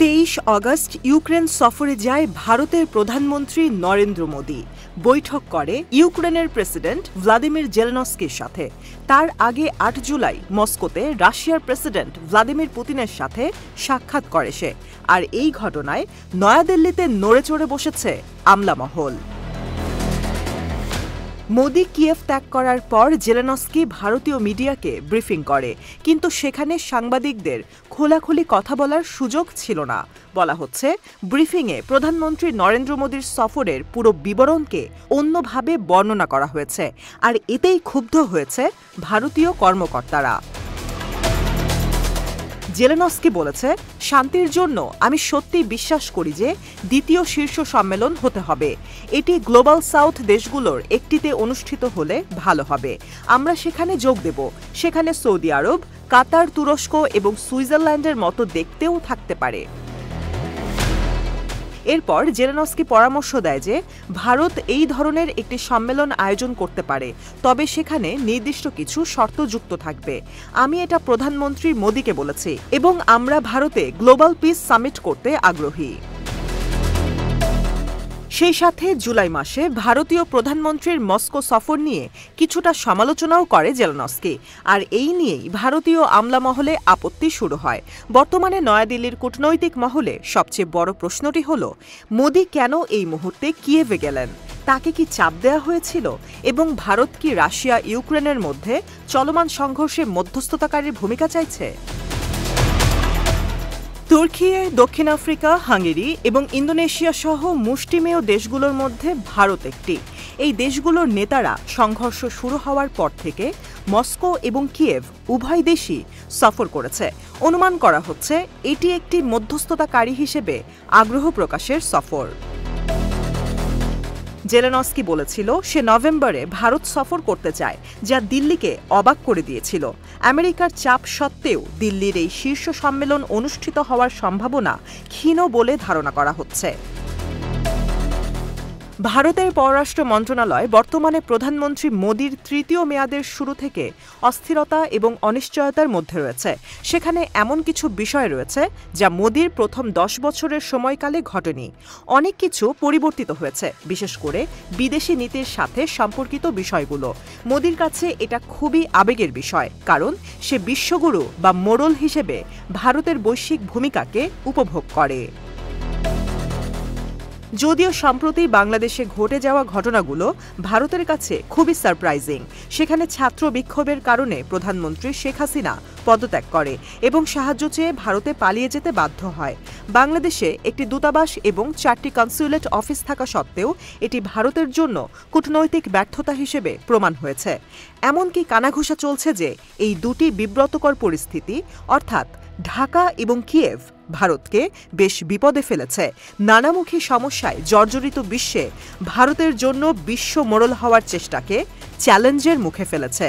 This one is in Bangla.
23 আগস্ট ইউক্রেন সফরে যায় ভারতের প্রধানমন্ত্রী নরেন্দ্র মোদি। বৈঠক করে ইউক্রেনের প্রেসিডেন্ট ভ্লাদিমির জেলেনস্কির সাথে। তার আগে 8 জুলাই মস্কোতে রাশিয়ার প্রেসিডেন্ট ভ্লাদিমির পুতিনের সাথে সাক্ষাৎ করে সে। আর এই ঘটনায় নয়াদিল্লিতে নড়েচড়ে বসেছে আমলা মহল। মোদি কিয়েভ ত্যাগ করার পর জেলেনস্কি ভারতীয় মিডিয়াকে ব্রিফিং করে, কিন্তু সেখানে সাংবাদিকদের খোলাখুলি কথা বলার সুযোগ ছিল না। বলা হচ্ছে, ব্রিফিংয়ে প্রধানমন্ত্রী নরেন্দ্র মোদির সফরের পুরো বিবরণকে অন্যভাবে বর্ণনা করা হয়েছে, আর এতেই ক্ষুব্ধ হয়েছে ভারতীয় কর্মকর্তারা। জেলেনস্কি বলেছে, শান্তির জন্য আমি সত্যি বিশ্বাস করি যে দ্বিতীয় শীর্ষ সম্মেলন হতে হবে। এটি গ্লোবাল সাউথ দেশগুলোর একটিতে অনুষ্ঠিত হলে ভালো হবে। আমরা সেখানে যোগ দেব। সেখানে সৌদি আরব, কাতার, তুরস্ক এবং সুইজারল্যান্ডের মতো দেখতেও থাকতে পারে। এরপর জেলেনস্কি পরামর্শ দেয় যে ভারত এই ধরনের একটি সম্মেলন আয়োজন করতে পারে, তবে সেখানে নির্দিষ্ট কিছু শর্ত যুক্ত থাকবে। আমি এটা প্রধানমন্ত্রী মোদিকে বলেছি এবং আমরা ভারতে গ্লোবাল পিস সামিট করতে আগ্রহী। সেই সাথে জুলাই মাসে ভারতীয় প্রধানমন্ত্রীর মস্কো সফর নিয়ে কিছুটা সমালোচনাও করে জেলেনস্কি, আর এই নিয়েই ভারতীয় আমলা মহলে আপত্তি শুরু হয়। বর্তমানে নয়াদিল্লির কূটনৈতিক মহলে সবচেয়ে বড় প্রশ্নটি হল, মোদি কেন এই মুহূর্তে কিয়েভে গেলেন? তাকে কি চাপ দেওয়া হয়েছিল? এবং ভারত কি রাশিয়া ইউক্রেনের মধ্যে চলমান সংঘর্ষে মধ্যস্থতাকারীর ভূমিকা চাইছে? তুর্কি, দক্ষিণ আফ্রিকা, হাঙ্গেরি এবং ইন্দোনেশিয়া সহ মুষ্টিমেয় দেশগুলোর মধ্যে ভারত একটি। এই দেশগুলোর নেতারা সংঘর্ষ শুরু হওয়ার পর থেকে মস্কো এবং কিয়েভ উভয় দেশই সফর করেছে। অনুমান করা হচ্ছে এটি একটি মধ্যস্থতাকারী হিসেবে আগ্রহ প্রকাশের সফর। জেলেনস্কি বলেছিল সে নভেম্বরে ভারত সফর করতে চায়, যা দিল্লিকে অবাক করে দিয়েছিল। আমেরিকার চাপ সত্ত্বেও দিল্লির এই শীর্ষ সম্মেলন অনুষ্ঠিত হওয়ার সম্ভাবনা ক্ষীণ বলে ধারণা করা হচ্ছে। ভারতের পররাষ্ট্র মন্ত্রণালয় বর্তমানে প্রধানমন্ত্রী মোদির তৃতীয় মেয়াদের শুরু থেকে অস্থিরতা এবং অনিশ্চয়তার মধ্যে রয়েছে। সেখানে এমন কিছু বিষয় রয়েছে যা মোদির প্রথম 10 বছরের সময়কালে ঘটেনি। অনেক কিছু পরিবর্তিত হয়েছে, বিশেষ করে বিদেশি নীতির সাথে সম্পর্কিত বিষয়গুলো। মোদির কাছে এটা খুবই আবেগের বিষয়, কারণ সে বিশ্বগুরু বা মোড়ল হিসেবে ভারতের বৈশ্বিক ভূমিকাকে উপভোগ করে। যদিও সম্প্রতি বাংলাদেশে ঘটে যাওয়া ঘটনাগুলো ভারতের কাছে খুবই সারপ্রাইজিং। সেখানে ছাত্র বিক্ষোভের কারণে প্রধানমন্ত্রী শেখ হাসিনা পদত্যাগ করে এবং সাহায্য চেয়ে ভারতে পালিয়ে যেতে বাধ্য হয়। বাংলাদেশে একটি দূতাবাস এবং 4টি কনস্যুলেট অফিস থাকা সত্ত্বেও এটি ভারতের জন্য কূটনৈতিক ব্যর্থতা হিসেবে প্রমাণ হয়েছে। এমনকি কানাঘুষা চলছে যে এই দুটি বিব্রতকর পরিস্থিতি, অর্থাৎ ঢাকা এবং কিয়েভ, ভারতকে বেশ বিপদে ফেলেছে। নানামুখী সমস্যায় জর্জরিত বিশ্বে ভারতের জন্য বিশ্ব মোড়ল হওয়ার চেষ্টাকে চ্যালেঞ্জের মুখে ফেলেছে।